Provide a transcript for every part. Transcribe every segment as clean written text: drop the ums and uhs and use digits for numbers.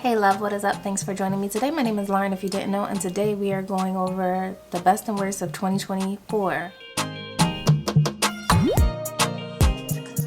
Hey love, what is up? Thanks for joining me today. My name is Lauren, if you didn't know, and today we are going over the best and worst of 2024.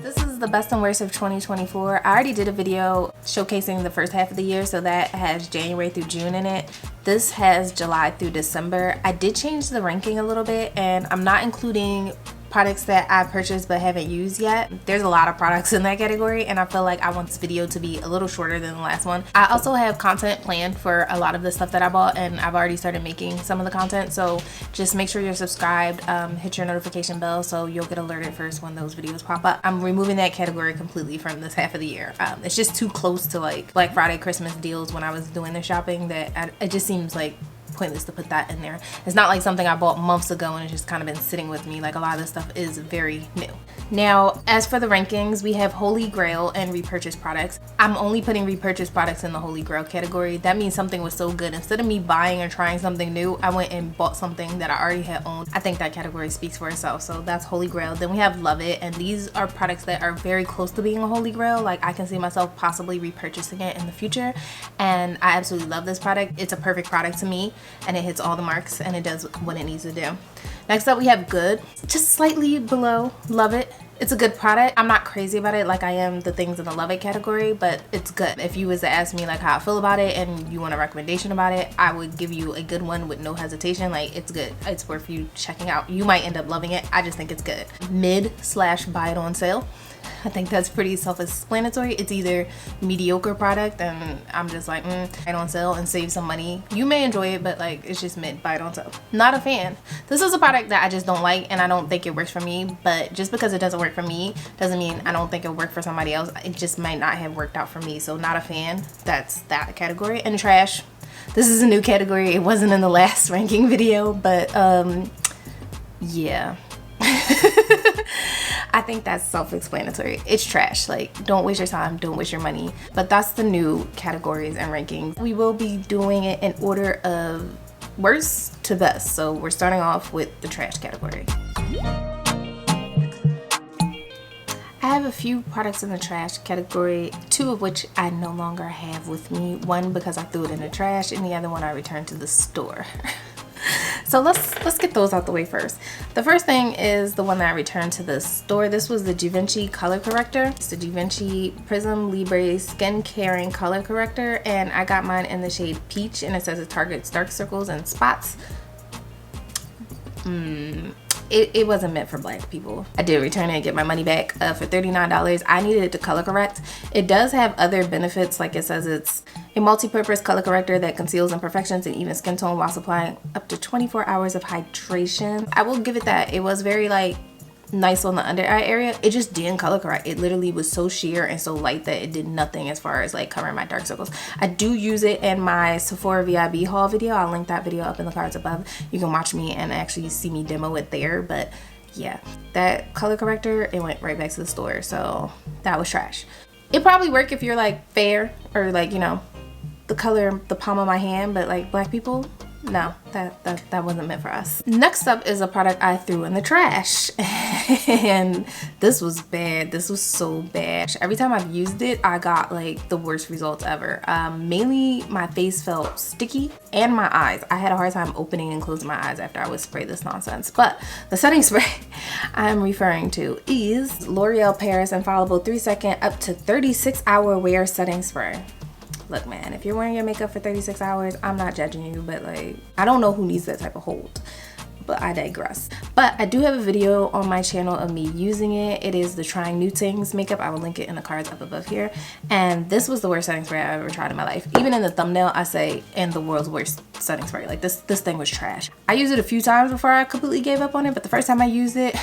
This is the best and worst of 2024. I already did a video showcasing the first half of the year, so that has January through June in it. This has July through December. I did change the ranking a little bit, and I'm not including products that I purchased but haven't used yet. There's a lot of products in that category, and I feel like I want this video to be a little shorter than the last one. I also have content planned for a lot of the stuff that I bought, and I've already started making some of the content, so just make sure you're subscribed, hit your notification bell so you'll get alerted first when those videos pop up. I'm removing that category completely from this half of the year. It's just too close to like Black Friday, Christmas deals when I was doing the shopping that it just seems like pointless to put that in there. It's not like something I bought months ago and it's just kind of been sitting with me. Like, a lot of this stuff is very new. Now, as for the rankings, we have Holy Grail and repurchased products. I'm only putting repurchased products in the Holy Grail category. That means something was so good, instead of me buying or trying something new, I went and bought something that I already had owned. I think that category speaks for itself, so that's Holy Grail. Then we have Love It, and these are products that are very close to being a Holy Grail. Like, I can see myself possibly repurchasing it in the future, and I absolutely love this product. It's a perfect product to me, and it hits all the marks and it does what it needs to do. Next up, we have Good, just slightly below Love It. It's a good product. I'm not crazy about it like I am the things in the Love It category, but it's good. If you was to ask me like how I feel about it and you want a recommendation about it, I would give you a good one with no hesitation. Like, it's good. It's worth you checking out. You might end up loving it. I just think it's good. Mid/buy it on sale. I think that's pretty self-explanatory. It's either mediocre product and I'm just like, buy it on sale and save some money. You may enjoy it, but like, it's just mid, buy it on sale. Not a fan. This is a product that I just don't like, and I don't think it works for me, but just because it doesn't work for me doesn't mean I don't think it'll work for somebody else. It just might not have worked out for me, so not a fan. That's that category. And trash. This is a new category. It wasn't in the last ranking video, but yeah. I think that's self-explanatory. It's trash. Like, don't waste your time, don't waste your money. But that's the new categories and rankings. We will be doing it in order of worst to best. So we're starting off with the trash category. I have a few products in the trash category, two of which I no longer have with me. One because I threw it in the trash, and the other one I returned to the store. So let's get those out the way first. The first thing is the one that I returned to the store. This was the Givenchy color corrector. It's the Givenchy Prism Libre Skin Caring color corrector, and I got mine in the shade Peach, and it says it targets dark circles and spots. It wasn't meant for black people. I did return it and get my money back for $39. I needed it to color correct. It does have other benefits, like it says it's a multi-purpose color corrector that conceals imperfections and even skin tone while supplying up to 24 hours of hydration. I will give it that. It was very like nice on the under eye area. It just didn't color correct. It literally was so sheer and so light that it did nothing as far as like covering my dark circles. I do use it in my Sephora VIB haul video. I'll link that video up in the cards above. You can watch me and actually see me demo it there. But yeah, that color corrector, it went right back to the store, so that was trash. It probably work if you're like fair or like, you know, the color the palm of my hand, but like black people, no, that wasn't meant for us. Next up is a product I threw in the trash, and this was bad. This was so bad. Every time I've used it, I got like the worst results ever. Mainly my face felt sticky and my eyes. I had a hard time opening and closing my eyes after I would spray this nonsense. But the setting spray I'm referring to is L'Oreal Paris Infallible 3-second up to 36-hour wear setting spray. Look, man, if you're wearing your makeup for 36 hours, I'm not judging you, but like, I don't know who needs that type of hold, but I digress. But I do have a video on my channel of me using it. It is the Trying New Things makeup. I will link it in the cards up above here. And this was the worst setting spray I've ever tried in my life. Even in the thumbnail, I say, and the world's worst setting spray. Like, this thing was trash. I used it a few times before I completely gave up on it, but the first time I used it,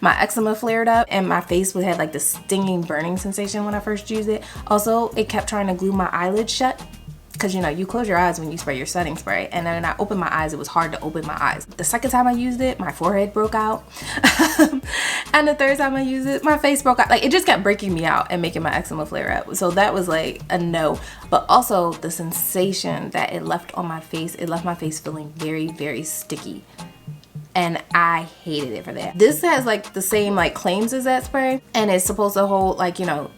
my eczema flared up and my face would have like this stinging burning sensation when I first used it. Also, it kept trying to glue my eyelids shut, because you know, you close your eyes when you spray your setting spray, and then when I opened my eyes, it was hard to open my eyes. The second time I used it, my forehead broke out. And the third time I used it, my face broke out. Like, it just kept breaking me out and making my eczema flare up. So that was like a no. But also the sensation that it left on my face, it left my face feeling very, very sticky. And I hated it for that. This has like the same like claims as that spray, and it's supposed to hold like, you know,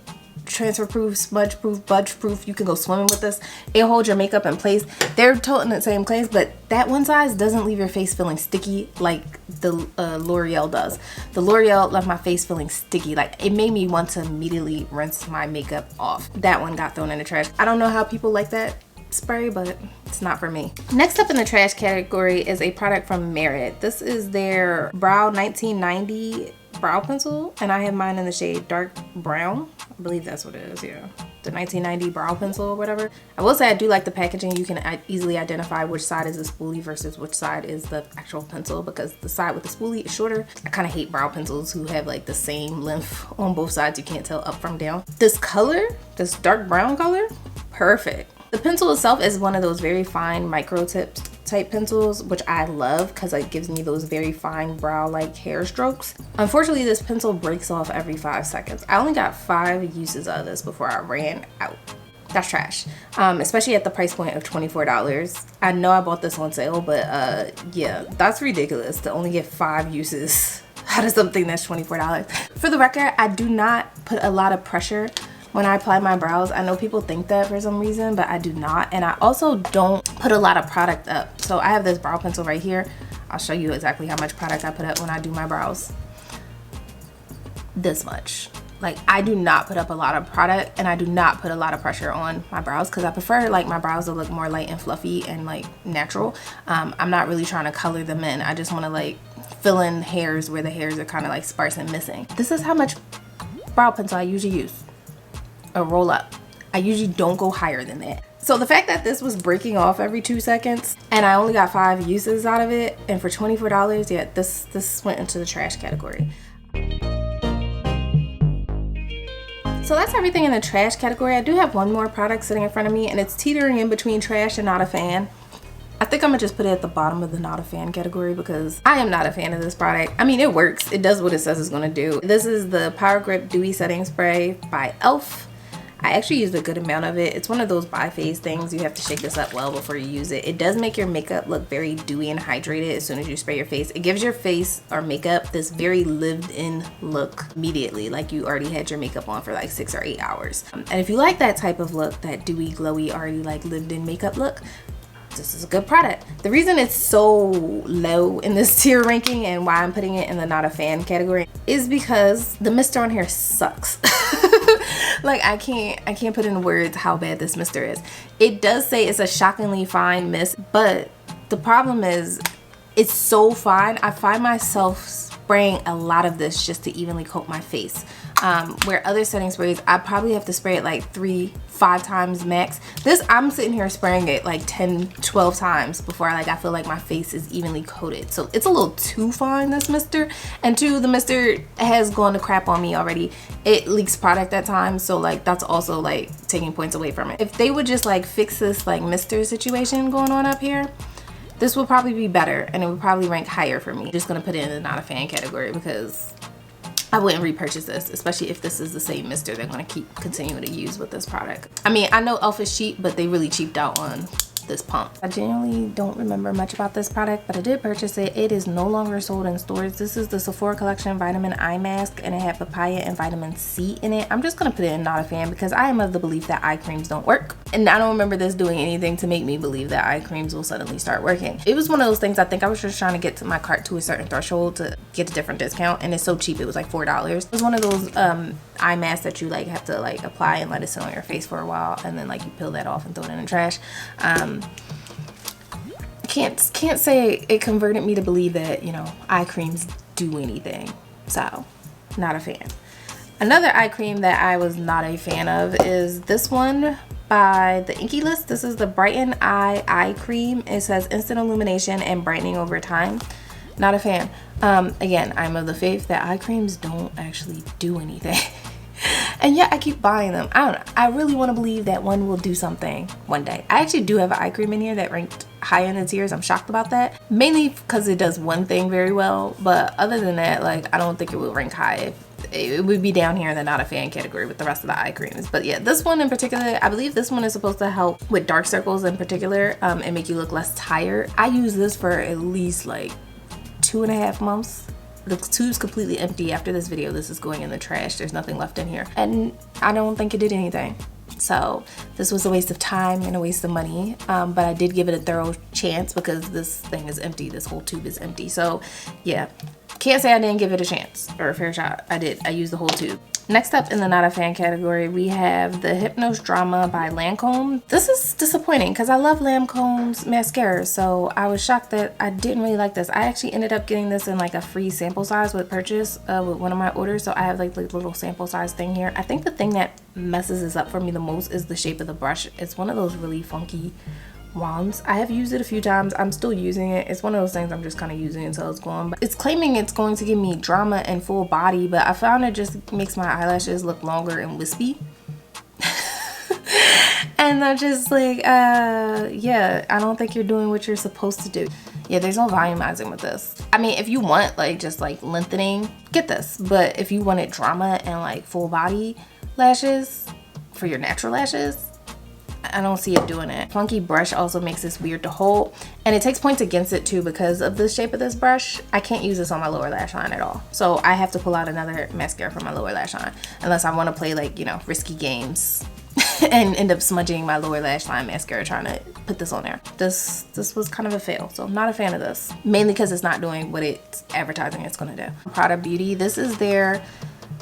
transfer proof, smudge proof, budge proof. You can go swimming with this. It holds your makeup in place. They're total in the same place, but that one size doesn't leave your face feeling sticky like the L'Oreal does. The L'Oreal left my face feeling sticky. Like, it made me want to immediately rinse my makeup off. That one got thrown in the trash. I don't know how people like that spray, but it's not for me. Next up in the trash category is a product from Merit. This is their Brow 1990 brow pencil, and I have mine in the shade dark brown. I believe that's what it is, yeah. The 1990 brow pencil or whatever. I will say I do like the packaging. You can easily identify which side is the spoolie versus which side is the actual pencil, because the side with the spoolie is shorter. I kind of hate brow pencils who have like the same length on both sides. You can't tell up from down. This color, this dark brown color, perfect. The pencil itself is one of those very fine micro tip type pencils, which I love because it gives me those very fine brow like hair strokes. Unfortunately, this pencil breaks off every 5 seconds. I only got 5 uses of this before I ran out. That's trash, especially at the price point of $24. I know I bought this on sale, but yeah, that's ridiculous to only get 5 uses out of something that's $24. For the record, I do not put a lot of pressure when I apply my brows. I know people think that for some reason, but I do not. And I also don't put a lot of product up. So I have this brow pencil right here. I'll show you exactly how much product I put up when I do my brows. This much. Like, I do not put up a lot of product, and I do not put a lot of pressure on my brows because I prefer like my brows to look more light and fluffy and like natural. I'm not really trying to color them in. I just want to like fill in hairs where the hairs are kind of like sparse and missing. This is how much brow pencil I usually use. A roll up. I usually don't go higher than that. So the fact that this was breaking off every 2 seconds and I only got 5 uses out of it, and for $24, yeah, this went into the trash category. So that's everything in the trash category. I do have one more product sitting in front of me, and it's teetering in between trash and not a fan. I think I'm gonna just put it at the bottom of the not a fan category because I am not a fan of this product. I mean, it works. It does what it says it's gonna do. This is the Power Grip Dewy Setting Spray by E.L.F. I actually used a good amount of it. It's one of those bi-phase things. You have to shake this up well before you use it. It does make your makeup look very dewy and hydrated as soon as you spray your face. It gives your face or makeup this very lived-in look immediately, like you already had your makeup on for like 6 or 8 hours. And if you like that type of look, that dewy, glowy, already like lived-in makeup look, this is a good product. The reason it's so low in this tier ranking and why I'm putting it in the not a fan category is because the mister on here sucks. Like, I can't put in words how bad this mister is. It does say it's a shockingly fine mist, but the problem is it's so fine. I find myself spraying a lot of this just to evenly coat my face. Where other setting sprays, I probably have to spray it like 3-5 times max. This, I'm sitting here spraying it like 10-12 times before I feel like my face is evenly coated. So it's a little too fine, this mister. And 2, the mister has gone to crap on me already. It leaks product at times, so like that's also like taking points away from it. If they would just like fix this like mister situation going on up here, this would probably be better and it would probably rank higher for me. Just gonna put it in the not a fan category because I wouldn't repurchase this, especially if this is the same mister they're gonna keep continuing to use with this product. I mean, I know E.L.F. is cheap, but they really cheaped out on this pump. I genuinely don't remember much about this product, but I did purchase it. It is no longer sold in stores. This is the Sephora Collection Vitamin Eye Mask, and it had papaya and vitamin C in it. I'm just gonna put it in not a fan because I am of the belief that eye creams don't work. And I don't remember this doing anything to make me believe that eye creams will suddenly start working. It was one of those things, I think I was just trying to get to my cart to a certain threshold to get a different discount, and it's so cheap, it was like $4. It was one of those eye masks that you like have to like apply and let it sit on your face for a while, and then like you peel that off and throw it in the trash. Can't say it converted me to believe that, you know, eye creams do anything. So, not a fan. Another eye cream that I was not a fan of is this one by the Inky List. This is the Brighten Eye Cream. It says instant illumination and brightening over time. Not a fan. Again, I'm of the faith that eye creams don't actually do anything. And yet I keep buying them. I don't know. I really want to believe that one will do something one day. I actually do have an eye cream in here that ranked high in the tiers. I'm shocked about that. Mainly because it does one thing very well. But other than that, like, I don't think it will rank high. It would be down here in the not a fan category with the rest of the eye creams. But yeah, this one in particular, I believe this one is supposed to help with dark circles in particular, and make you look less tired. I use this for at least like 2.5 months. The tube's completely empty. After this video, this is going in the trash. There's nothing left in here. And I don't think it did anything. So this was a waste of time and a waste of money. But I did give it a thorough chance because this thing is empty. This whole tube is empty. So yeah, can't say I didn't give it a chance or a fair shot. I did. I used the whole tube. Next up in the not a fan category, we have the Hypnose Drama by Lancome. This is disappointing because I love Lancome's mascara, so I was shocked that I didn't really like this. I actually ended up getting this in like a free sample size with purchase with one of my orders, so I have like the little sample size thing here. I think the thing that messes this up for me the most is the shape of the brush. It's one of those really funky wands. I have used it a few times. I'm still using it. It's one of those things I'm just kind of using until it's gone. But it's claiming it's going to give me drama and full body, but I found it just makes my eyelashes look longer and wispy. And I'm just like, yeah, I don't think you're doing what you're supposed to do. Yeah, there's no volumizing with this. I mean, if you want like just like lengthening, get this. But if you wanted drama and like full body lashes for your natural lashes, I don't see it doing it. Funky brush also makes this weird to hold, and it takes points against it too because of the shape of this brush. I can't use this on my lower lash line at all, so I have to pull out another mascara for my lower lash line unless I want to play like, you know, risky games and end up smudging my lower lash line mascara trying to put this on there. This was kind of a fail, so I'm not a fan of this, mainly because it's not doing what it's advertising it's gonna do. Prada Beauty, this is their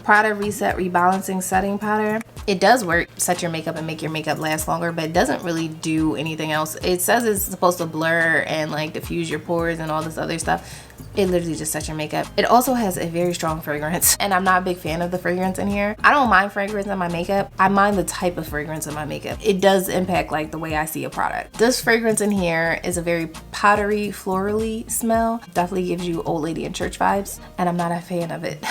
Prada Reset Rebalancing Setting Powder. It does work, set your makeup and make your makeup last longer, but it doesn't really do anything else. It says it's supposed to blur and like diffuse your pores and all this other stuff. It literally just sets your makeup. It also has a very strong fragrance, and I'm not a big fan of the fragrance in here. I don't mind fragrance in my makeup. I mind the type of fragrance in my makeup. It does impact like the way I see a product. This fragrance in here is a very powdery, florally smell. Definitely gives you old lady in church vibes, and I'm not a fan of it.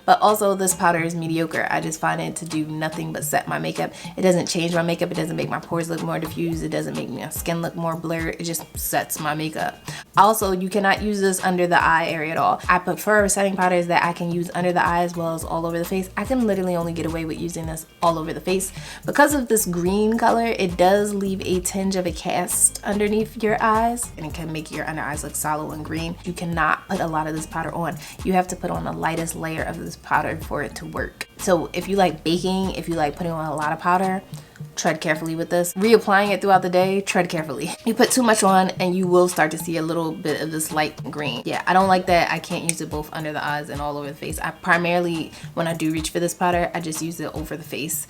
But also this powder is mediocre. I just find it to do nothing but set my makeup. It doesn't change my makeup. It doesn't make my pores look more diffused. It doesn't make my skin look more blurred. It just sets my makeup. Also, you cannot use this under the eye area at all. I prefer setting powders that I can use under the eye as well as all over the face. I can literally only get away with using this all over the face. Because of this green color, it does leave a tinge of a cast underneath your eyes, and it can make your under eyes look solid and green. You cannot put a lot of this powder on. You have to put on the lightest layer of this powder for it to work. So if you like baking, if you like putting on a lot of powder, tread carefully with this. Reapplying it throughout the day, tread carefully. You put too much on and you will start to see a little bit of this light green. Yeah, I don't like that. I can't use it both under the eyes and all over the face. I primarily, when I do reach for this powder, I just use it over the face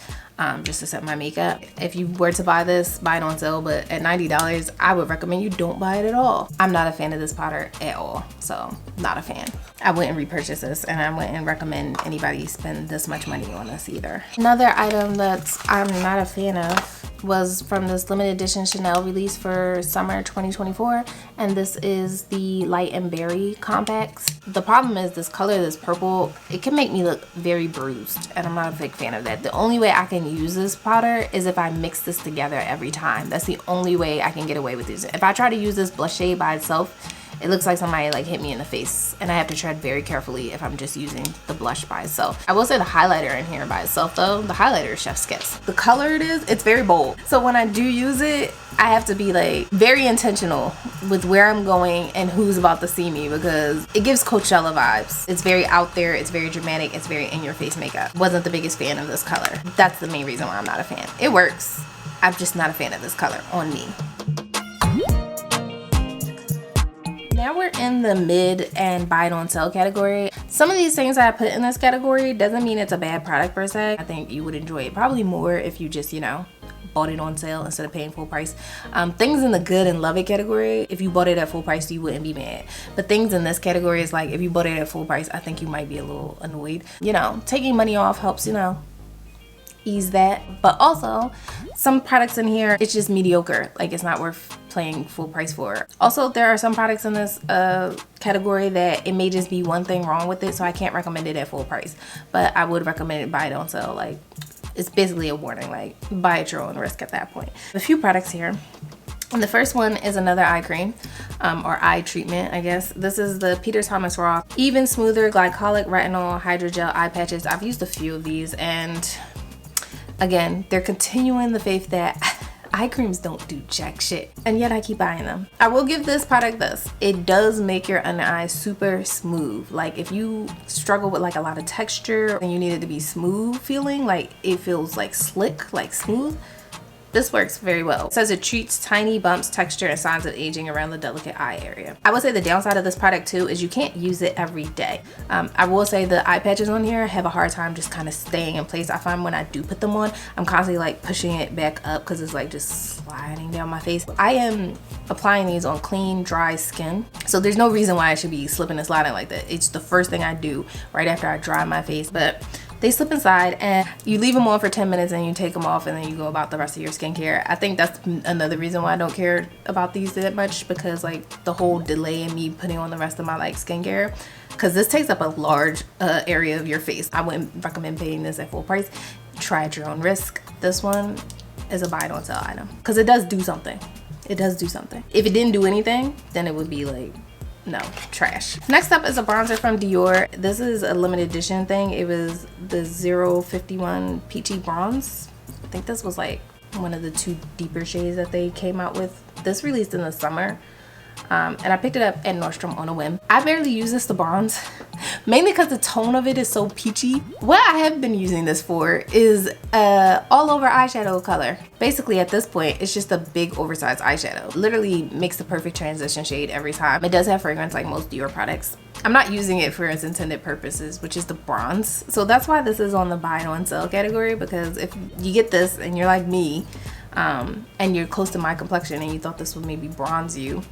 just to set my makeup. If you were to buy this, buy it on sale, but at $90, I would recommend you don't buy it at all. I'm not a fan of this powder at all, so not a fan. I wouldn't repurchase this, and I wouldn't recommend anybody spend this much money on this either. Another item that I'm not a fan of was from this limited edition Chanel release for summer 2024, and this is the Light and Berry Compacts. The problem is this color, this purple, it can make me look very bruised, and I'm not a big fan of that. The only way I can use this powder is if I mix this together every time. That's the only way I can get away with using it. If I try to use this blush shade by itself, it looks like somebody like hit me in the face, and I have to tread very carefully if I'm just using the blush by itself. I will say the highlighter in here by itself though, the highlighter is chef's kiss. The color it is, it's very bold. So when I do use it, I have to be like very intentional with where I'm going and who's about to see me, because it gives Coachella vibes. It's very out there, it's very dramatic, it's very in your face makeup. Wasn't the biggest fan of this color. That's the main reason why I'm not a fan. It works, I'm just not a fan of this color on me. Now we're in the mid and buy it on sale category. Some of these things that I put in this category doesn't mean it's a bad product per se. I think you would enjoy it probably more if you just, you know, bought it on sale instead of paying full price. Things in the good and love it category, if you bought it at full price, you wouldn't be mad. But things in this category is like, if you bought it at full price, I think you might be a little annoyed. You know, taking money off helps, you know, ease that. But also, some products in here, it's just mediocre. Like, it's not worth paying full price for. Also, there are some products in this category that it may just be one thing wrong with it, so I can't recommend it at full price. But I would recommend it buy it on sale. Like, it's basically a warning, like buy at your own risk at that point. A few products here. And the first one is another eye cream or eye treatment, I guess. This is the Peter Thomas Roth Even Smoother Glycolic Retinol Hydrogel Eye Patches. I've used a few of these, and again, they're continuing the faith that eye creams don't do jack shit, and yet I keep buying them. I will give this product this. It does make your under eyes super smooth. Like if you struggle with like a lot of texture and you need it to be smooth feeling, like it feels like slick, like smooth, this works very well. It says it treats tiny bumps, texture, and signs of aging around the delicate eye area. I would say the downside of this product too is you can't use it every day. I will say the eye patches on here have a hard time just kind of staying in place. I find when I do put them on, I'm constantly like pushing it back up because it's like just sliding down my face. I am applying these on clean, dry skin, so there's no reason why I should be slipping and sliding like that. It's the first thing I do right after I dry my face, but they slip inside and you leave them on for 10 minutes and you take them off and then you go about the rest of your skincare. I think that's another reason why I don't care about these that much, because like the whole delay in me putting on the rest of my like skincare, because this takes up a large area of your face. I wouldn't recommend paying this at full price. Try at your own risk. This one is a buy it on sale item because it does do something. It does do something. If it didn't do anything, then it would be like, no, trash. Next up is a bronzer from Dior. This is a limited edition thing. It was the 051 Peachy Bronze. I think this was like one of the 2 deeper shades that they came out with. This released in the summer. And I picked it up at Nordstrom on a whim. I barely use this to bronze, mainly because the tone of it is so peachy. What I have been using this for is all over eyeshadow color. Basically at this point, it's just a big oversized eyeshadow. Literally makes the perfect transition shade every time. It does have fragrance like most Dior products. I'm not using it for its intended purposes, which is the bronze. So that's why this is on the buy it on sale category, because if you get this and you're like me, and you're close to my complexion and you thought this would maybe bronze you,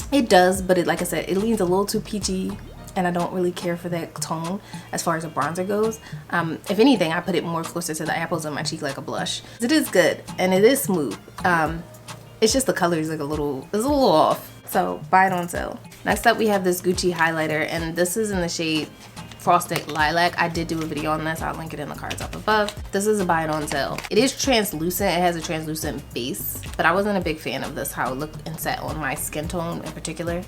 it does, but it, like I said, it leans a little too peachy and I don't really care for that tone as far as a bronzer goes. If anything, I put it more closer to the apples on my cheek like a blush. It is good and it is smooth. It's just the color is like it's a little off. So buy it on sale. Next up we have this Gucci highlighter, and this is in the shade Frosted Lilac. I did do a video on this. I'll link it in the cards up above. This is a buy it on sale. It is translucent. It has a translucent base, but I wasn't a big fan of this, how it looked and sat on my skin tone in particular.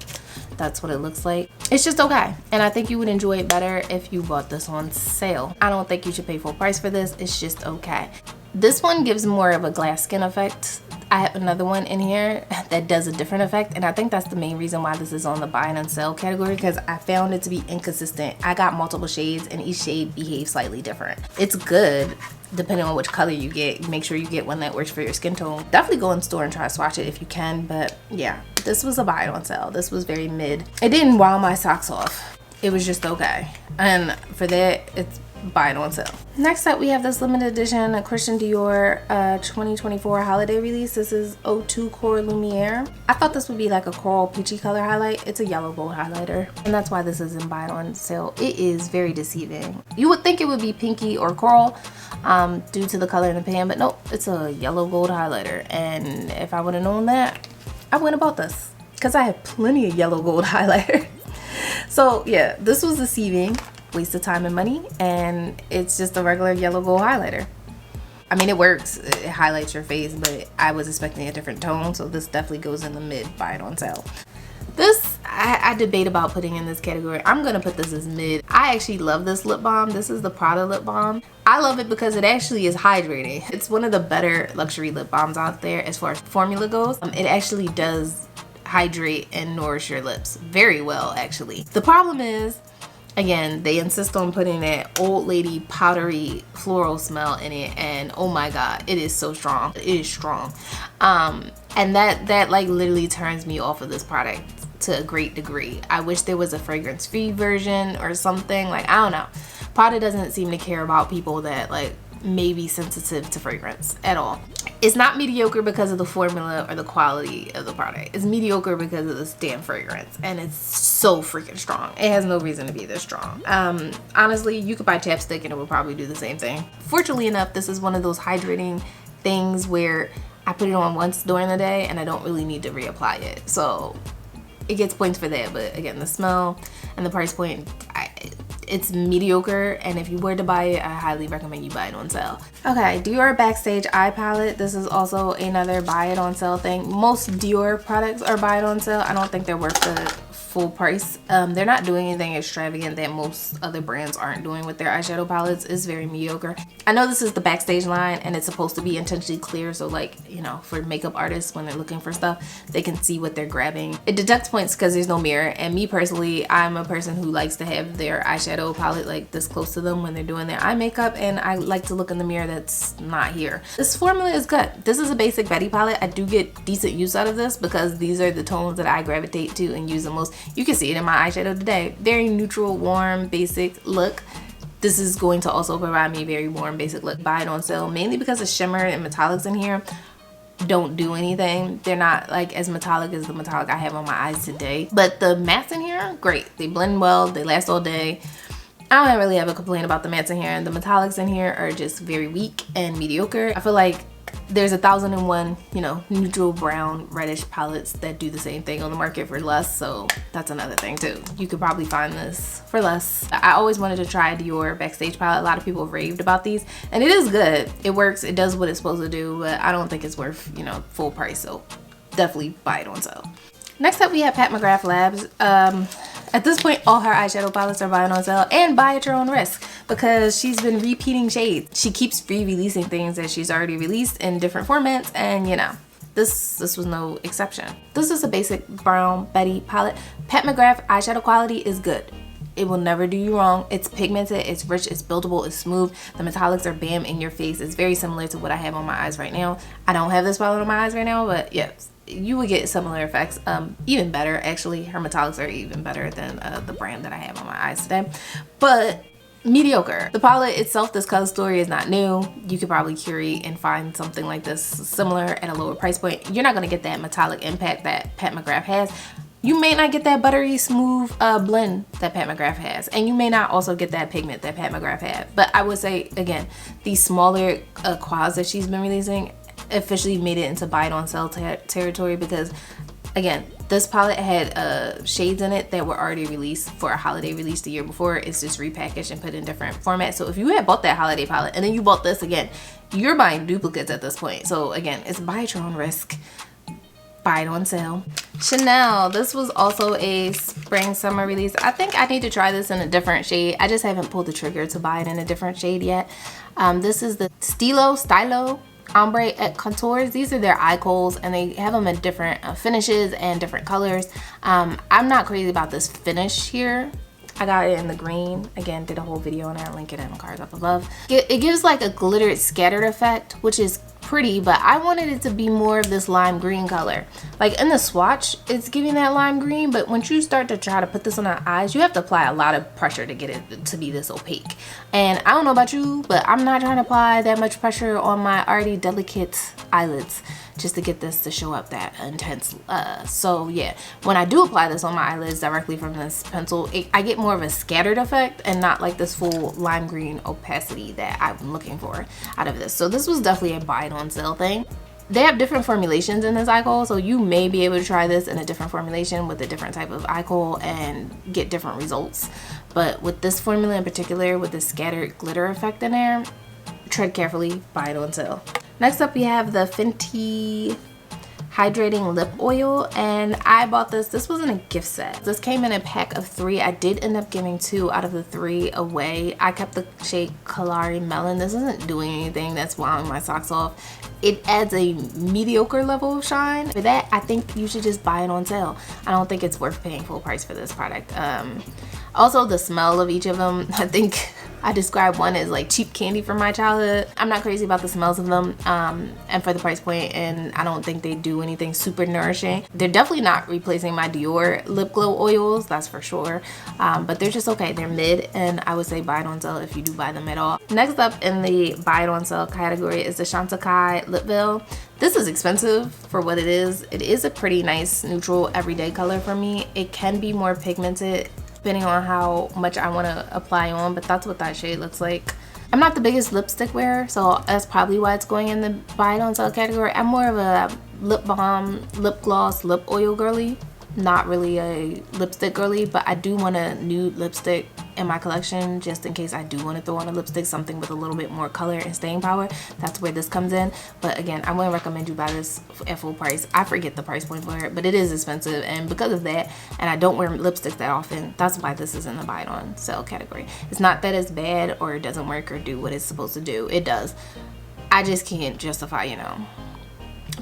That's what it looks like. It's just okay, and I think you would enjoy it better if you bought this on sale. I don't think you should pay full price for this. It's just okay. This one gives more of a glass skin effect. I have another one in here that does a different effect, and I think that's the main reason why this is on the buy it on sale category, because I found it to be inconsistent. I got multiple shades and each shade behaves slightly different. It's good depending on which color you get. Make sure you get one that works for your skin tone. Definitely go in store and try to swatch it if you can, but yeah, this was a buy it on sale. This was very mid. It didn't wow my socks off. It was just okay, and for that, it's buy it on sale. Next up we have this limited edition, a Christian Dior 2024 holiday release. This is 02 Core Lumiere. I thought this would be like a coral peachy color highlight. It's a yellow gold highlighter, and that's why this is in buy it on sale. It is very deceiving. You would think it would be pinky or coral due to the color in the pan, but nope, it's a yellow gold highlighter. And if I would have known that, I wouldn't have bought this because I have plenty of yellow gold highlighter. So yeah, this was deceiving. Waste of time and money, and it's just a regular yellow gold highlighter. I mean, it works, it highlights your face, but I was expecting a different tone, so this definitely goes in the mid buy it on sale. This I debate about putting in this category. I'm gonna put this as mid. I actually love this lip balm. This is the Prada lip balm. I love it because it actually is hydrating. It's one of the better luxury lip balms out there as far as formula goes. It actually does hydrate and nourish your lips very well, actually. The problem is, again, they insist on putting that old lady powdery floral smell in it, and oh my god, it is so strong. It is strong. And that like literally turns me off of this product to a great degree. I wish there was a fragrance-free version or something. Like, I don't know. Prada doesn't seem to care about people that like may be sensitive to fragrance at all. It's not mediocre because of the formula or the quality of the product. It's mediocre because of this damn fragrance, and it's so freaking strong. It has no reason to be this strong. Honestly, you could buy chapstick and it would probably do the same thing. Fortunately enough, this is one of those hydrating things where I put it on once during the day and I don't really need to reapply it. So it gets points for that, but again, the smell and the price point, it's mediocre, and if you were to buy it, I highly recommend you buy it on sale. Okay, Dior Backstage Eye Palette. This is also another buy it on sale thing. Most Dior products are buy it on sale. I don't think they're worth the full price. They're not doing anything extravagant that most other brands aren't doing with their eyeshadow palettes. It's very mediocre. I know this is the Backstage line and it's supposed to be intentionally clear, so like, you know, for makeup artists when they're looking for stuff, they can see what they're grabbing. It deducts points because there's no mirror, and me personally, I'm a person who likes to have their eyeshadow palette like this close to them when they're doing their eye makeup, and I like to look in the mirror that's not here. This formula is good. This is a basic Betty palette. I do get decent use out of this because these are the tones that I gravitate to and use the most. You can see it in my eyeshadow today. Very neutral, warm, basic look. This is going to also provide me a very warm, basic look. Buy it on sale, mainly because the shimmer and metallics in here don't do anything. They're not like as metallic as the metallic I have on my eyes today. But the mattes in here, great. They blend well, they last all day. I don't really have a complaint about the mattes in here. And the metallics in here are just very weak and mediocre. I feel like there's 1,001, you know, neutral brown reddish palettes that do the same thing on the market for less, so that's another thing too. You could probably find this for less. I always wanted to try Dior Backstage palette. A lot of people raved about these, and it is good. It works, it does what it's supposed to do, but I don't think it's worth, you know, full price, so definitely buy it on sale. Next up we have Pat McGrath Labs. At this point, all her eyeshadow palettes are buying on sale, and buy at your own risk because she's been repeating shades. She keeps re-releasing things that she's already released in different formats, and you know, this was no exception. This is a basic brown Betty palette. Pat McGrath eyeshadow quality is good. It will never do you wrong. It's pigmented, it's rich, it's buildable, it's smooth. The metallics are bam in your face. It's very similar to what I have on my eyes right now. I don't have this palette on my eyes right now, but yes, you would get similar effects. Even better, actually. Her metallics are even better than the brand that I have on my eyes today. But mediocre. The palette itself, this color story is not new. You could probably curate and find something like this similar at a lower price point. You're not going to get that metallic impact that Pat McGrath has. You may not get that buttery smooth blend that Pat McGrath has, and you may not also get that pigment that Pat McGrath had. But I would say, again, these smaller quads that she's been releasing officially made it into buy it on sale territory because, again, this palette had shades in it that were already released for a holiday release the year before. It's just repackaged and put in different formats. So if you had bought that holiday palette and then you bought this again, you're buying duplicates at this point. So again, it's buy at your own risk. Buy it on sale. Chanel, this was also a spring summer release. I think I need to try this in a different shade. I just haven't pulled the trigger to buy it in a different shade yet. This is the Stylo Ombre et Contours. These are their eye kohls, and they have them in different finishes and different colors. I'm not crazy about this finish here. I got it in the green. Again, did a whole video on it. I'll link it in the cards up above. It gives like a glittered scattered effect, which is pretty, but I wanted it to be more of this lime green color. Like in the swatch, it's giving that lime green, but once you start to try to put this on the eyes, you have to apply a lot of pressure to get it to be this opaque. And I don't know about you, but I'm not trying to apply that much pressure on my already delicate eyelids just to get this to show up that intense. So yeah, when I do apply this on my eyelids directly from this pencil, I get more of a scattered effect and not like this full lime green opacity that I'm looking for out of this. So this was definitely a buy it on sale thing. They have different formulations in this eye kohl, so you may be able to try this in a different formulation with a different type of eye kohl and get different results. But with this formula in particular, with the scattered glitter effect in there, tread carefully, buy it on sale. Next up we have the Fenty Hydrating Lip Oil, and I bought this. This was in a gift set. This came in a pack of 3. I did end up giving 2 out of the 3 away. I kept the shade Kalari Melon. This isn't doing anything that's wowing my socks off. It adds a mediocre level of shine. For that, I think you should just buy it on sale. I don't think it's worth paying full price for this product. Also, the smell of each of them, I think I described one as like cheap candy from my childhood. I'm not crazy about the smells of them and for the price point, and I don't think they do anything super nourishing. They're definitely not replacing my Dior lip glow oils, that's for sure, but they're just okay. They're mid, and I would say buy it on sale if you do buy them at all. Next up in the buy it on sale category is the Chantecaille Lip Veil. This is expensive for what it is. It is a pretty nice neutral everyday color for me. It can be more pigmented depending on how much I want to apply on, but that's what that shade looks like. I'm not the biggest lipstick wearer, so that's probably why it's going in the buy it on sale category. I'm more of a lip balm, lip gloss, lip oil girly, not really a lipstick girly, but I do want a nude lipstick in my collection just in case I do want to throw on a lipstick, something with a little bit more color and staying power. That's where this comes in. But again, I wouldn't recommend you buy this at full price. I forget the price point for it, but it is expensive, and because of that, and I don't wear lipsticks that often, that's why this is in the buy it on sale category. It's not that it's bad or it doesn't work or do what it's supposed to do. It does. I just can't justify, you know,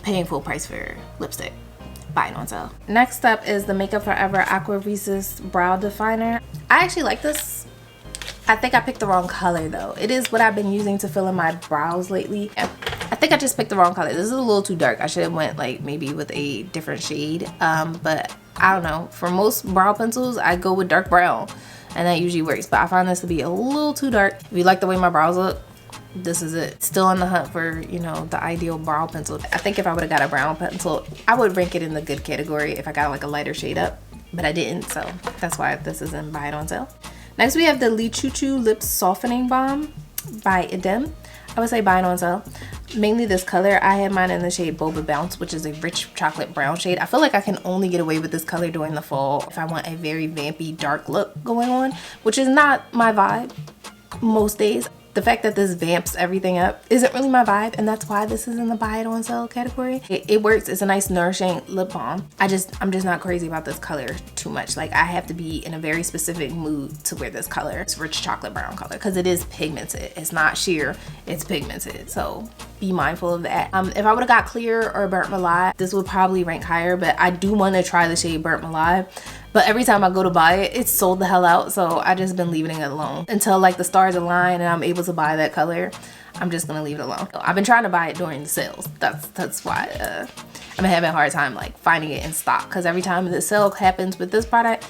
paying full price for lipstick. Buy it on sale. Next up is the Makeup Forever Aqua Recess Brow Definer. I actually like this. I think I picked the wrong color though. It is what I've been using to fill in my brows lately. I think I just picked the wrong color. This is a little too dark. I should have went like maybe with a different shade. But I don't know. For most brow pencils, I go with dark brown, and that usually works. But I find this to be a little too dark. If you like the way my brows look, this is it. Still on the hunt for, you know, the ideal brow pencil. I think if I would have got a brown pencil, I would rank it in the good category if I got like a lighter shade up, but I didn't, so that's why this is in buy it on sale. Next we have the Li Choo Choo Lip Softening Balm by E.L.F. I would say buy it on sale. Mainly this color. I have mine in the shade Boba Bounce, which is a rich chocolate brown shade. I feel like I can only get away with this color during the fall if I want a very vampy dark look going on, which is not my vibe most days. The fact that this vamps everything up isn't really my vibe, and that's why this is in the buy it on sale category. It works. It's a nice nourishing lip balm. I'm just not crazy about this color too much. Like, I have to be in a very specific mood to wear this color. It's rich chocolate brown color because it is pigmented. It's not sheer, it's pigmented. So be mindful of that. If I would have got clear or burnt malai, this would probably rank higher, but I do want to try the shade burnt malai. But every time I go to buy it, it's sold the hell out. So I just been leaving it alone until like the stars align and I'm able to buy that color. I'm just gonna leave it alone. I've been trying to buy it during the sales. That's why I've been having a hard time like finding it in stock, because every time the sale happens with this product,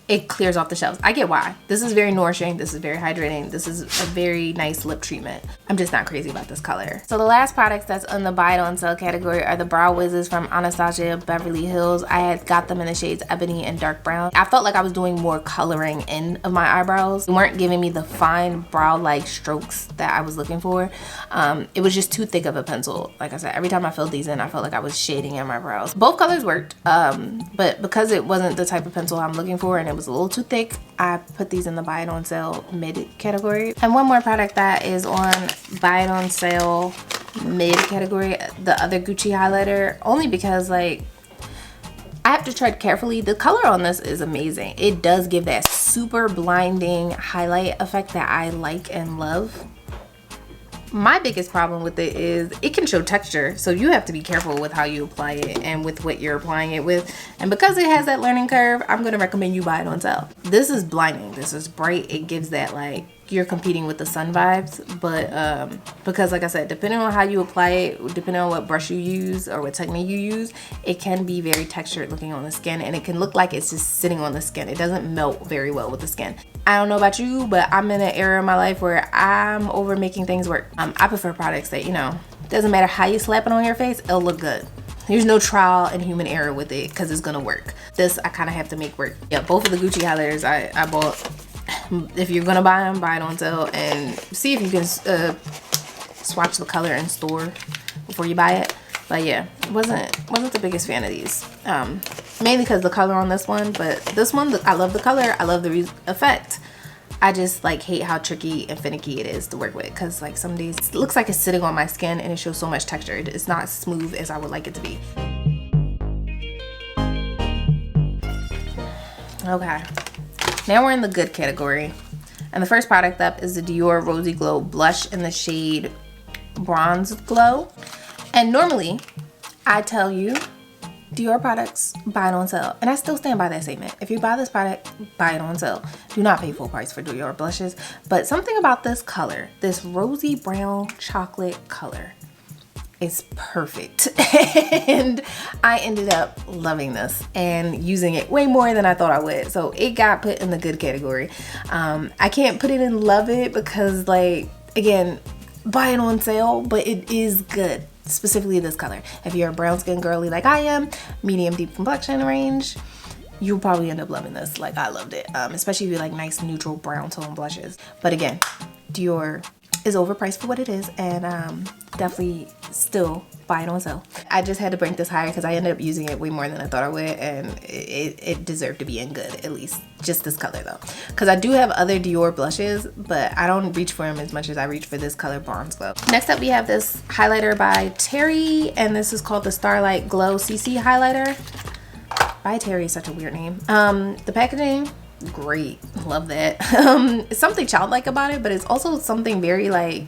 it clears off the shelves. I get why. This is very nourishing. This is very hydrating. This is a very nice lip treatment. I'm just not crazy about this color. So the last products that's on the buy it on sale category are the Brow Wizzes from Anastasia Beverly Hills. I had got them in the shades Ebony and Dark Brown. I felt like I was doing more coloring in of my eyebrows. They weren't giving me the fine brow-like strokes that I was looking for. It was just too thick of a pencil. Like I said, every time I filled these in, I felt like I was shading in my brows. Both colors worked, but because it wasn't the type of pencil I'm looking for and it was a little too thick, I put these in the buy it on sale mid category. And one more product that is on buy it on sale mid category, the other Gucci highlighter, only because like I have to tread carefully. The color on this is amazing. It does give that super blinding highlight effect that I like and love. My biggest problem with it is it can show texture, so you have to be careful with how you apply it and with what you're applying it with. And because it has that learning curve, I'm gonna recommend you buy it on sale. This is blinding. This is bright. It gives that like you're competing with the sun vibes, but because like I said, depending on how you apply it, depending on what brush you use or what technique you use, it can be very textured looking on the skin, and it can look like it's just sitting on the skin. It doesn't melt very well with the skin. I don't know about you, but I'm in an era in my life where I'm over making things work. I prefer products that, you know, doesn't matter how you slap it on your face, it'll look good. There's no trial and human error with it because it's gonna work. This I kind of have to make work. Yeah, both of the Gucci highlighters I bought. If you're gonna buy them, buy it on sale and see if you can swatch the color in store before you buy it. But yeah, wasn't the biggest fan of these. Mainly because the color on this one, but this one, I love the color. I love the effect. I just like hate how tricky and finicky it is to work with, because like some days it looks like it's sitting on my skin and it shows so much texture. It's not as smooth as I would like it to be. Okay, now we're in the good category, and the first product up is the Dior Rosy Glow Blush in the shade Bronze Glow. And normally I tell you Dior products, buy it on sale, and I still stand by that statement. If you buy this product, buy it on sale. Do not pay full price for Dior blushes. But something about this color, this rosy brown chocolate color, is perfect. And I ended up loving this and using it way more than I thought I would. So it got put in the good category. I can't put it in love it because, like, again, buy it on sale, but it is good. Specifically this color. If you're a brown skin girly like I am, medium deep complexion range, you'll probably end up loving this like I loved it. Especially if you like nice neutral brown tone blushes. But again, Dior is overpriced for what it is, and definitely still buy it on sale. I just had to bring this higher because I ended up using it way more than I thought I would, and it deserved to be in good, at least just this color though. Because I do have other Dior blushes, but I don't reach for them as much as I reach for this color, Bronze Glow. Next up we have this highlighter by Terry, and this is called the Starlight Glow CC highlighter. By Terry is such a weird name. The packaging, great, love that. It's something childlike about it, but it's also something very like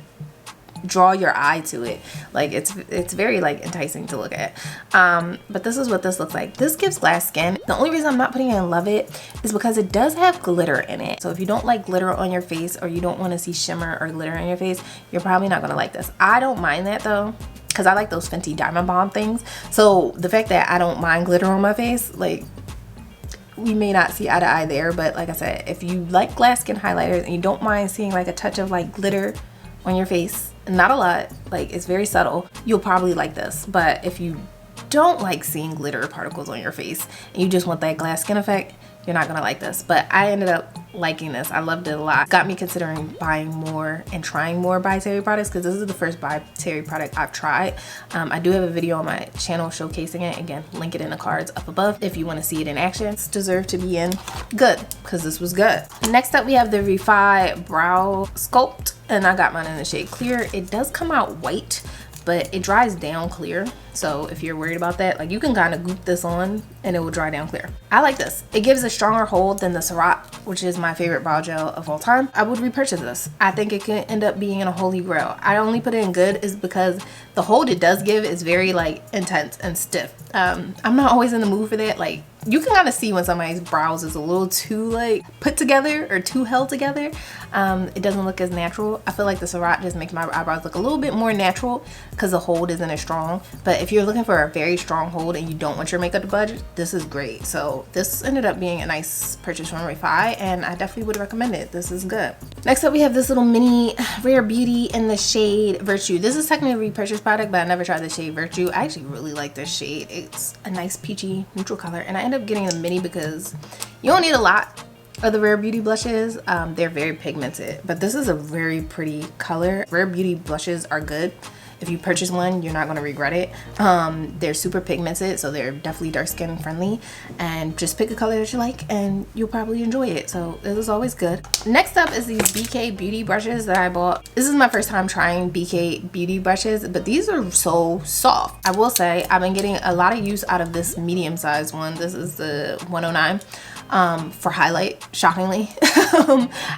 draw your eye to it. Like it's very like enticing to look at. But this is what this looks like. This gives glass skin. The only reason I'm not putting it in Love It is because it does have glitter in it. So if you don't like glitter on your face, or you don't want to see shimmer or glitter on your face, you're probably not gonna like this. I don't mind that though, because I like those Fenty Diamond Bomb things. So the fact that I don't mind glitter on my face, like, we may not see eye to eye there. But like I said, if you like glass skin highlighters and you don't mind seeing like a touch of like glitter on your face, not a lot, like it's very subtle, you'll probably like this. But if you don't like seeing glitter particles on your face and you just want that glass skin effect, you're not gonna like this. But I ended up liking this. I loved it a lot. Got me considering buying more and trying more By Terry products, because this is the first By Terry product I've tried. I do have a video on my channel showcasing it. Again, link it in the cards up above if you want to see it in action. It's deserved to be in good, because this was good. Next up we have the Refi Brow Sculpt, and I got mine in the shade Clear. It does come out white, but it dries down clear. So if you're worried about that, like, you can kind of goop this on and it will dry down clear. I like this. It gives a stronger hold than the Ciroc, which is my favorite brow gel of all time. I would repurchase this. I think it can end up being in a holy grail. I only put it in good is because the hold it does give is very like intense and stiff. I'm not always in the mood for that. Like, you can kind of see when somebody's brows is a little too like put together or too held together. It doesn't look as natural. I feel like the Ciroc just makes my eyebrows look a little bit more natural because the hold isn't as strong. But if you're looking for a very strong hold and you don't want your makeup to budge, this is great. So this ended up being a nice purchase from Refi, and I definitely would recommend it. This is good. Next up we have this little mini Rare Beauty in the shade Virtue. This is technically a repurchase product, but I never tried the shade Virtue. I actually really like this shade. It's a nice peachy neutral color, and I ended up getting the mini because you don't need a lot of the Rare Beauty blushes. They're very pigmented, but this is a very pretty color. Rare Beauty blushes are good. If you purchase one, you're not going to regret it. They're super pigmented, so they're definitely dark skin friendly, and just pick a color that you like and you'll probably enjoy it. So this is always good. Next up is these BK Beauty brushes that I bought. This is my first time trying BK Beauty brushes, but these are so soft. I will say I've been getting a lot of use out of this medium sized one. This is the 109. For highlight, shockingly.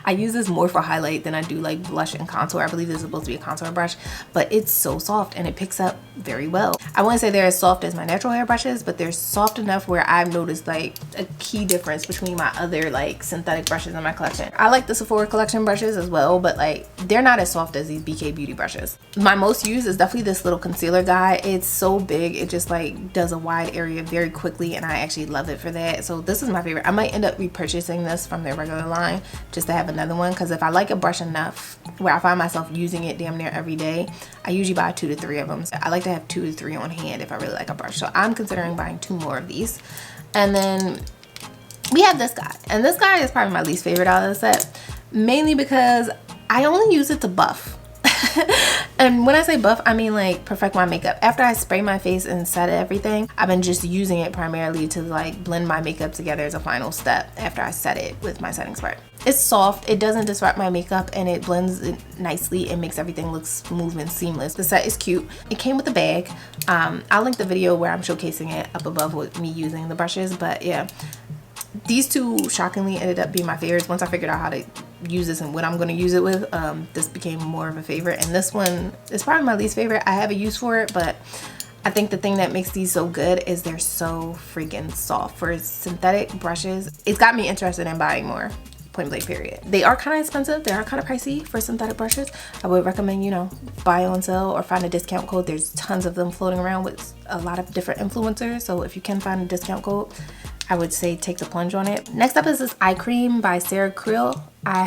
I use this more for highlight than I do like blush and contour. I believe this is supposed to be a contour brush, but it's so soft and it picks up very well. I wouldn't say they're as soft as my natural hair brushes, but they're soft enough where I've noticed like a key difference between my other like synthetic brushes in my collection. I like the Sephora collection brushes as well, but like they're not as soft as these BK Beauty brushes. My most used is definitely this little concealer guy. It's so big, it just like does a wide area very quickly, and I actually love it for that. So this is my favorite. I might end up repurchasing this from their regular line just to have another one, because if I like a brush enough where I find myself using it damn near every day, I usually buy 2 to 3 of them. So I like to have 2 to 3 on hand if I really like a brush. So I'm considering buying 2 more of these. And then we have this guy, and this guy is probably my least favorite out of the set, mainly because I only use it to buff. And when I say buff, I mean like perfect my makeup. After I spray my face and set everything, I've been just using it primarily to like blend my makeup together as a final step after I set it with my setting spray. It's soft, it doesn't disrupt my makeup, and it blends it nicely. It makes everything look smooth and seamless. The set is cute. It came with a bag. I'll link the video where I'm showcasing it up above with me using the brushes, but yeah. These two shockingly ended up being my favorites. Once I figured out how to use this and what I'm going to use it with, this became more of a favorite, and this one is probably my least favorite. I have a use for it, but I think the thing that makes these so good is they're so freaking soft. For synthetic brushes, it's got me interested in buying more. Point blank period. They are kind of expensive. They are kind of pricey for synthetic brushes. I would recommend, you know, buy on sale or find a discount code. There's tons of them floating around with a lot of different influencers, so if you can find a discount code, I would say take the plunge on it. Next up is this eye cream by Sarah Krill. I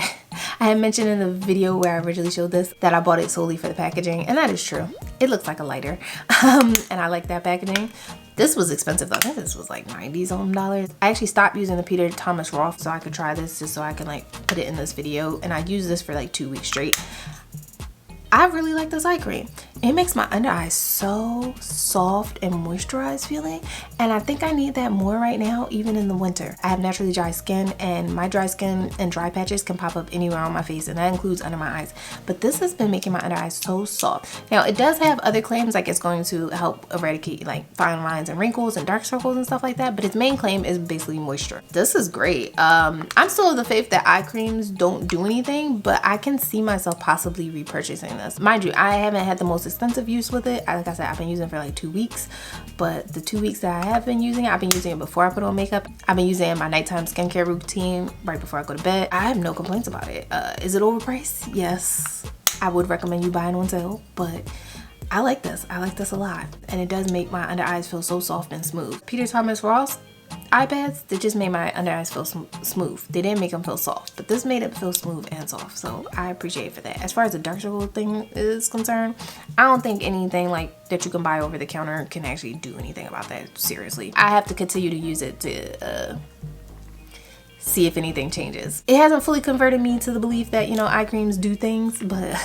had mentioned in the video where I originally showed this that I bought it solely for the packaging, and that is true. It looks like a lighter, and I like that packaging. This was expensive though. I think this was like $90-some. I actually stopped using the Peter Thomas Roth so I could try this, just so I can like put it in this video, and I used this for like 2 weeks straight. I really like this eye cream. It makes my under eyes so soft and moisturized feeling, and I think I need that more right now, even in the winter. I have naturally dry skin, and my dry skin and dry patches can pop up anywhere on my face, and that includes under my eyes. But this has been making my under eyes so soft. Now, it does have other claims, like it's going to help eradicate like fine lines and wrinkles and dark circles and stuff like that, but its main claim is basically moisture. This is great. I'm still of the faith that eye creams don't do anything, but I can see myself possibly repurchasing this. Mind you, I haven't had the most extensive use with it. Like I said, I've been using it for like 2 weeks, but the 2 weeks that I have been using it, I've been using it before I put on makeup. I've been using it in my nighttime skincare routine right before I go to bed. I have no complaints about it. Is it overpriced? Yes. I would recommend you buying on sale, but I like this. I like this a lot, and it does make my under eyes feel so soft and smooth. Peter Thomas Ross eye pads, they just made my under eyes feel smooth. They didn't make them feel soft, but this made it feel smooth and soft, so I appreciate it for that. As far as the dark circle thing is concerned, I don't think anything like that you can buy over the counter can actually do anything about that. Seriously, I have to continue to use it to see if anything changes. It hasn't fully converted me to the belief that, you know, eye creams do things, but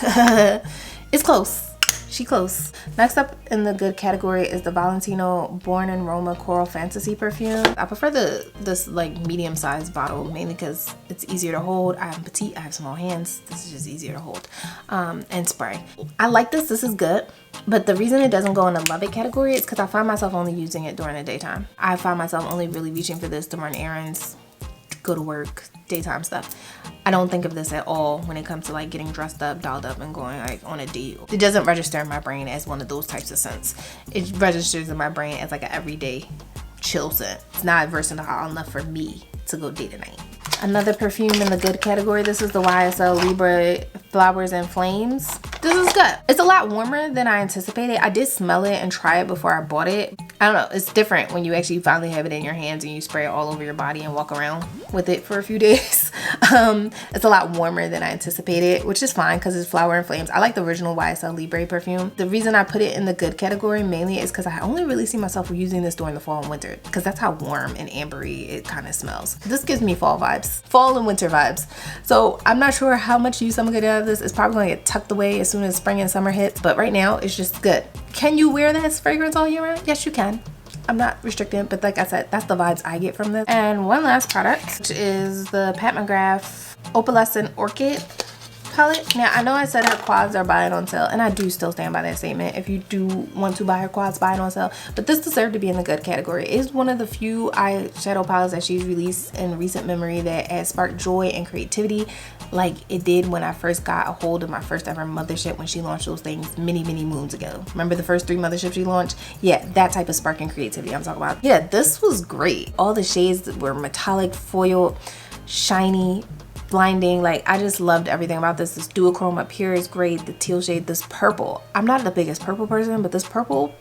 it's close. She close. Next up in the good category is the Valentino Born in Roma Coral Fantasy perfume. I prefer this like medium-sized bottle, mainly because it's easier to hold. I'm petite, I have small hands. This is just easier to hold. And spray. I like this. This is good. But the reason it doesn't go in the love it category is because I find myself only using it during the daytime. I find myself only really reaching for this to run errands, go to work, daytime stuff. I don't think of this at all when it comes to like getting dressed up, dolled up, and going like on a date. It doesn't register in my brain as one of those types of scents. It registers in my brain as like an everyday chill scent. It's not versatile enough for me to go date tonight. Another perfume in the good category, this is the YSL Libre Flowers and Flames. This is good. It's a lot warmer than I anticipated. I did smell it and try it before I bought it. I don't know, it's different when you actually finally have it in your hands and you spray it all over your body and walk around with it for a few days. It's a lot warmer than I anticipated, which is fine because it's Flower and Flames. I like the original YSL Libre perfume. The reason I put it in the good category mainly is because I only really see myself using this during the fall and winter, because that's how warm and ambery it kind of smells. This gives me fall vibes, fall and winter vibes. So I'm not sure how much use I'm gonna get out of this. It's probably gonna get tucked away as soon as spring and summer hits, but right now it's just good. Can you wear this fragrance all year round? Yes, you can. I'm not restricted, but like I said, that's the vibes I get from this. And one last product, which is the Pat McGrath Opalescent Orchid palette. Now, I know I said her quads are buying on sale, and I do still stand by that statement. If you do want to buy her quads, buy it on sale. But this deserved to be in the good category. It's one of the few eyeshadow palettes that she's released in recent memory that has sparked joy and creativity, like it did when I first got a hold of my first ever mothership when she launched those things many moons ago. Remember the first 3 motherships she launched? Yeah, that type of spark and creativity I'm talking about. Yeah, this was great. All the shades were metallic, foil, shiny, blinding. Like, I just loved everything about this. This duochrome up here is great. The teal shade, this purple. I'm not the biggest purple person, but this purple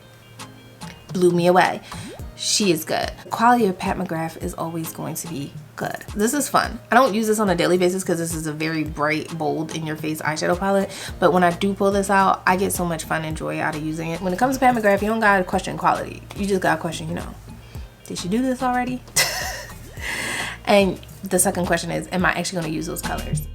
blew me away. She is good. The quality of Pat McGrath is always going to be good. This is fun. I don't use this on a daily basis because this is a very bright, bold, in-your-face eyeshadow palette, but when I do pull this out, I get so much fun and joy out of using it. When it comes to Pat McGrath, you don't gotta question quality. You just gotta question, you know, did she do this already? And the second question is, am I actually going to use those colors?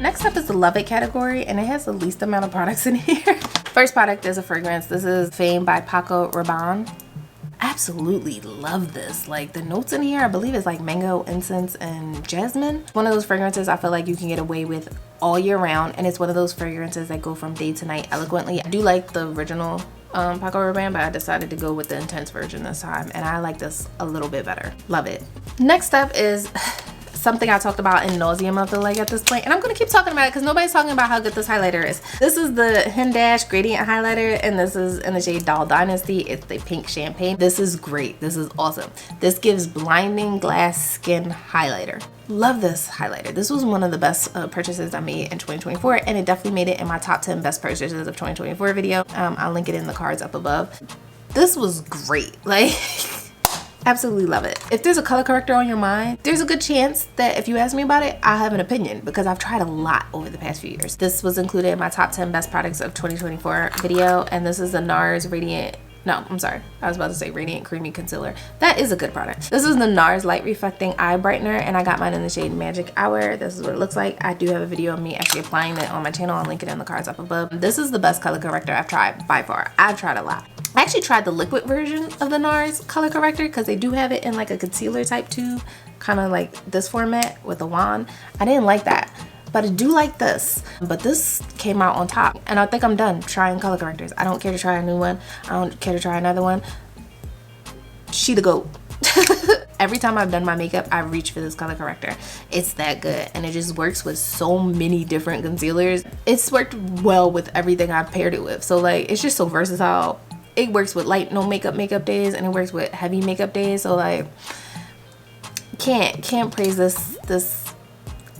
Next up is the Love It category, and it has the least amount of products in here. First product is a fragrance. This is Fame by Paco Rabanne. Absolutely love this. Like, the notes in here, I believe it's like mango, incense, and jasmine. One of those fragrances I feel like you can get away with all year round, and it's one of those fragrances that go from day to night eloquently. I do like the original Paco Rabanne, but I decided to go with the intense version this time, and I like this a little bit better. Love it. Next up is something I talked about in nauseum, I feel like, at this point, and I'm gonna keep talking about it because nobody's talking about how good this highlighter is. This is the Hendash Gradient Highlighter, and this is in the shade Doll Dynasty. It's the pink champagne. This is great. This is awesome. This gives blinding glass skin highlighter. Love this highlighter. This was one of the best purchases I made in 2024, and it definitely made it in my top 10 best purchases of 2024 video. I'll link it in the cards up above. This was great. Like, absolutely love it. If there's a color corrector on your mind, there's a good chance that if you ask me about it, I'll have an opinion because I've tried a lot over the past few years. This was included in my top 10 best products of 2024 video, and this is the NARS No, I'm sorry. I was about to say Radiant Creamy Concealer. That is a good product. This is the NARS Light Reflecting Eye Brightener, and I got mine in the shade Magic Hour. This is what it looks like. I do have a video of me actually applying it on my channel. I'll link it in the cards up above. This is the best color corrector I've tried by far. I've tried a lot. I actually tried the liquid version of the NARS color corrector because they do have it in like a concealer type tube, kind of like this format with a wand. I didn't like that, but I do like this. But this came out on top, and I think I'm done trying color correctors. I don't care to try a new one. I don't care to try another one. She the GOAT. Every time I've done my makeup, I reach for this color corrector. It's that good, and it just works with so many different concealers. It's worked well with everything I've paired it with. So like, it's just so versatile. It works with light no makeup days, and it works with heavy makeup days. So like, can't praise this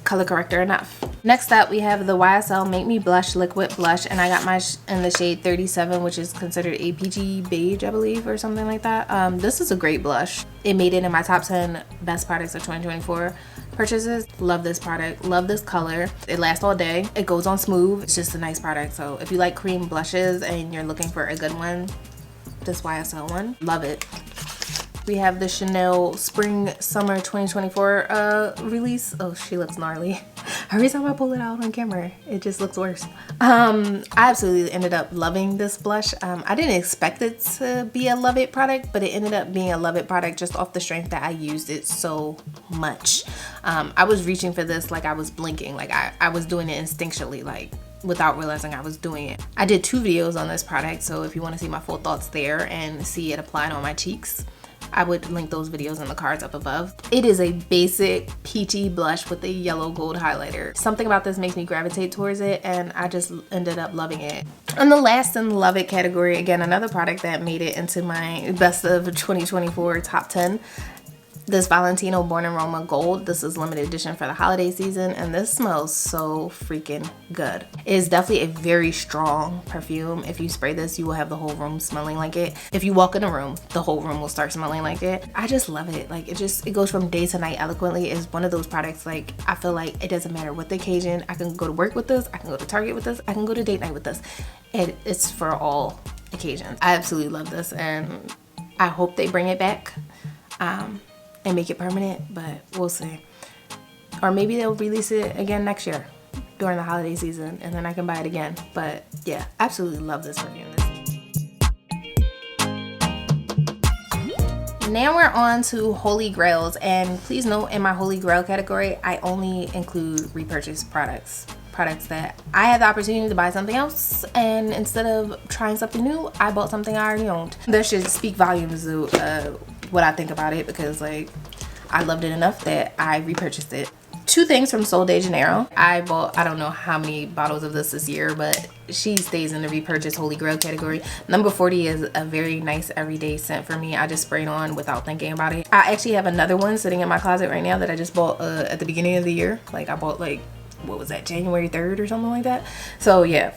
color corrector enough. Next up, we have the YSL Make Me Blush Liquid Blush, and I got mine in the shade 37, which is considered a peachy beige, I believe, or something like that. This is a great blush. It made it in my top 10 best products of 2024 purchases. Love this product, love this color. It lasts all day. It goes on smooth. It's just a nice product. So if you like cream blushes and you're looking for a good one, this YSL one, love it. We have the Chanel Spring Summer 2024 release. Oh, she looks gnarly. Every time I pull it out on camera, it just looks worse. I absolutely ended up loving this blush. I didn't expect it to be a Love It product, but it ended up being a Love It product just off the strength that I used it so much. I was reaching for this like I was blinking, like I was doing it instinctually, like without realizing I was doing it. I did 2 videos on this product, so if you want to see my full thoughts there and see it applied on my cheeks, I would link those videos in the cards up above. It is a basic peachy blush with a yellow gold highlighter. Something about this makes me gravitate towards it, and I just ended up loving it. And the last in the Love It category, again, another product that made it into my best of 2024 top 10. This Valentino Born Aroma Gold. This is limited edition for the holiday season, and this smells so freaking good. It is definitely a very strong perfume. If you spray this, you will have the whole room smelling like it. If you walk in a room, the whole room will start smelling like it. I just love it. Like, it goes from day to night eloquently. It's one of those products, like, I feel like it doesn't matter what the occasion. I can go to work with this, I can go to Target with this, I can go to date night with this. It's for all occasions. I absolutely love this, and I hope they bring it back. And make it permanent, but we'll see. Or maybe they'll release it again next year during the holiday season, and then I can buy it again. But yeah, absolutely love this perfume. Now we're on to Holy Grails, and please note, in my Holy Grail category, I only include repurchased products that I had the opportunity to buy something else, and instead of trying something new, I bought something I already owned. That should speak volumes to what I think about it, because like, I loved it enough that I repurchased it. 2 things from Sol de Janeiro. I bought, I don't know how many bottles of this year, but she stays in the repurchase Holy Grail category. Number 40 is a very nice everyday scent for me. I just spray it on without thinking about it. I actually have another one sitting in my closet right now that I just bought at the beginning of the year. Like, I bought, like, what was that, January 3rd or something like that. So yeah,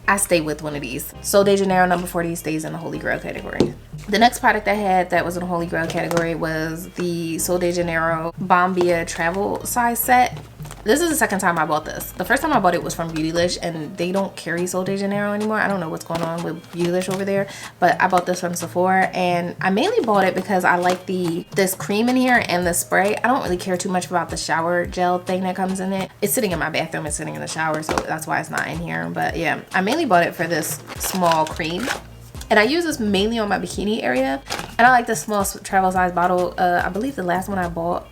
I stay with one of these. Sol de Janeiro number 40 stays in the Holy Grail category. The next product I had that was in the Holy Grail category was the Sol de Janeiro Bombia travel size set. This is the second time I bought this. The first time I bought it was from Beautylish, and they don't carry Sol de Janeiro anymore. I don't know what's going on with Beautylish over there, but I bought this from Sephora, and I mainly bought it because I like this cream in here and the spray. I don't really care too much about the shower gel thing that comes in it. It's sitting in my bathroom, it's sitting in the shower, so that's why it's not in here. But yeah, I mainly bought it for this small cream. And I use this mainly on my bikini area. And I like this small travel size bottle. I believe the last one I bought,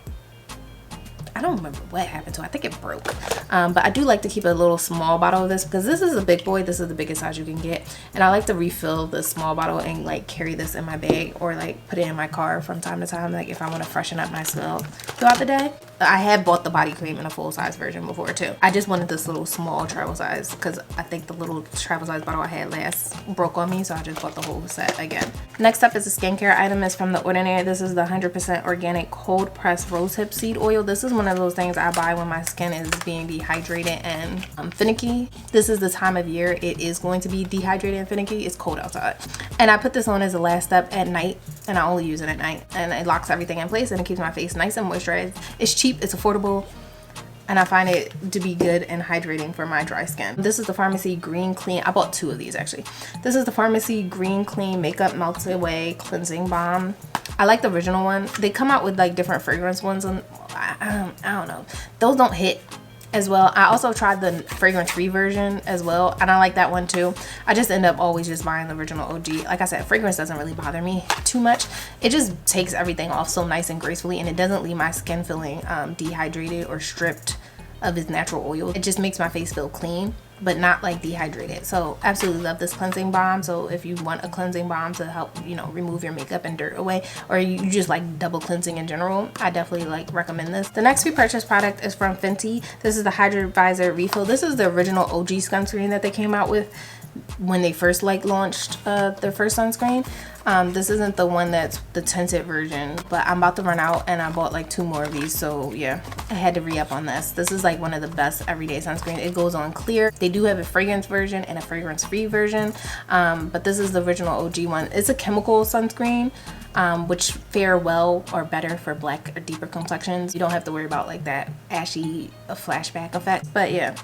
I don't remember what happened to it. I think it broke. But I do like to keep a little small bottle of this, because this is a big boy. This is the biggest size you can get. And I like to refill the small bottle and like carry this in my bag, or like put it in my car from time to time, like if I want to freshen up my smell throughout the day. I have bought the body cream in a full size version before too. I just wanted this little small travel size because I think the little travel size bottle I had last broke on me, so I just bought the whole set again. Next up is a skincare item. It's from The Ordinary. This is the 100% organic cold pressed rosehip seed oil. This is one of those things I buy when my skin is being dehydrated and finicky. This is the time of year it is going to be dehydrated and finicky. It's cold outside. And I put this on as a last step at night, and I only use it at night, and it locks everything in place and it keeps my face nice and moisturized. It's cheap, it's affordable. and I find it to be good and hydrating for my dry skin. This is the Pharmacy Green Clean. I bought 2 of these actually. This is the Pharmacy Green Clean Makeup Melt Away Cleansing Balm. I like the original one. They come out with like different fragrance ones, and I don't know. Those don't hit as well. I also tried the fragrance free version as well, and I like that one too. I just end up always just buying the original OG. Like I said, fragrance doesn't really bother me too much. It just takes everything off so nice and gracefully, and it doesn't leave my skin feeling dehydrated or stripped of its natural oil. It just makes my face feel clean, but not like dehydrated. So absolutely love this cleansing balm. So if you want a cleansing balm to help, you know, remove your makeup and dirt away, or you just like double cleansing in general, I definitely like recommend this. The next repurchase product is from Fenty. This is the Hydra Visor Refill. This is the original OG sunscreen that they came out with when they first like launched their first sunscreen. This isn't the one that's the tinted version, but I'm about to run out and I bought like 2 more of these, so yeah, I had to re-up on this. This is like one of the best everyday sunscreen. It goes on clear. They do have a fragrance version and a fragrance free version, but this is the original OG one. It's a chemical sunscreen, which fare well or better for black or deeper complexions. You don't have to worry about like that ashy flashback effect. But yeah,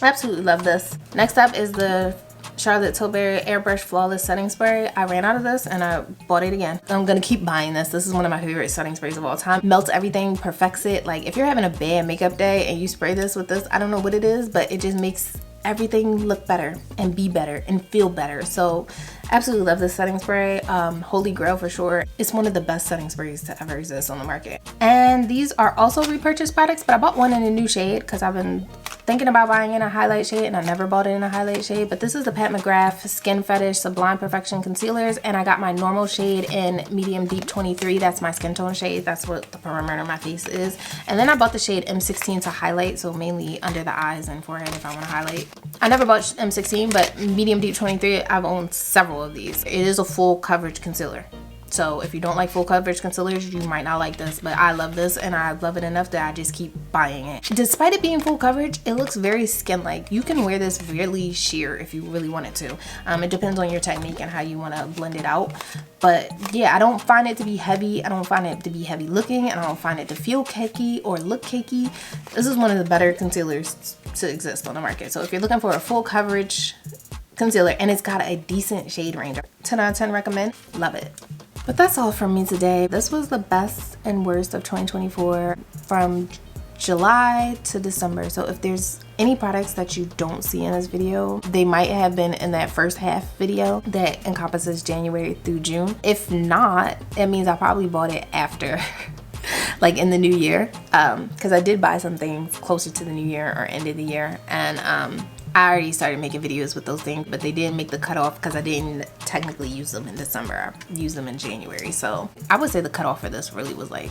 absolutely love this. Next up is the Charlotte Tilbury Airbrush Flawless Setting Spray. I ran out of this and I bought it again. I'm gonna keep buying this. This is one of my favorite setting sprays of all time. Melts everything, perfects it. Like if you're having a bad makeup day and you spray this with this, I don't know what it is, but it just makes everything look better and be better and feel better. So absolutely love this setting spray. Holy grail for sure. It's one of the best setting sprays to ever exist on the market. And these are also repurchase products, but I bought one in a new shade because I've been thinking about buying in a highlight shade and I never bought it in a highlight shade. But this is the Pat McGrath Skin Fetish Sublime Perfection Concealers, and I got my normal shade in medium deep 23. That's my skin tone shade. That's what the perimeter of my face is. And then I bought the shade M16 to highlight, so mainly under the eyes and forehead if I want to highlight. I never bought M16, but medium deep 23, I've owned several of these. It is a full coverage concealer. So if you don't like full coverage concealers, you might not like this, but I love this and I love it enough that I just keep buying it. Despite it being full coverage, it looks very skin-like. You can wear this really sheer if you really wanted to. It depends on your technique and how you want to blend it out. But yeah, I don't find it to be heavy. I don't find it to be heavy looking, and I don't find it to feel cakey or look cakey. This is one of the better concealers to exist on the market. So if you're looking for a full coverage concealer and it's got a decent shade range, 10 out of 10 recommend. Love it. But that's all from me today. This was the best and worst of 2024 from July to December. So if there's any products that you don't see in this video, they might have been in that first half video that encompasses January through June. If not, it means I probably bought it after like in the new year, because I did buy some things closer to the new year or end of the year, and I already started making videos with those things, but they didn't make the cutoff because I didn't technically use them in December. I used them in January. So I would say the cutoff for this really was like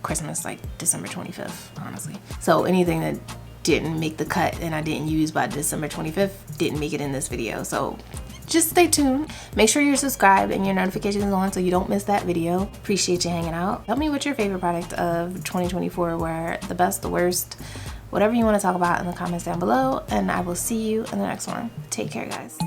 Christmas, like December 25th, honestly. So anything that didn't make the cut and I didn't use by December 25th didn't make it in this video. So just stay tuned. Make sure you're subscribed and your notifications on so you don't miss that video. Appreciate you hanging out. Tell me what your favorite product of 2024 were, the best, the worst, whatever you want to talk about in the comments down below, and I will see you in the next one. Take care, guys.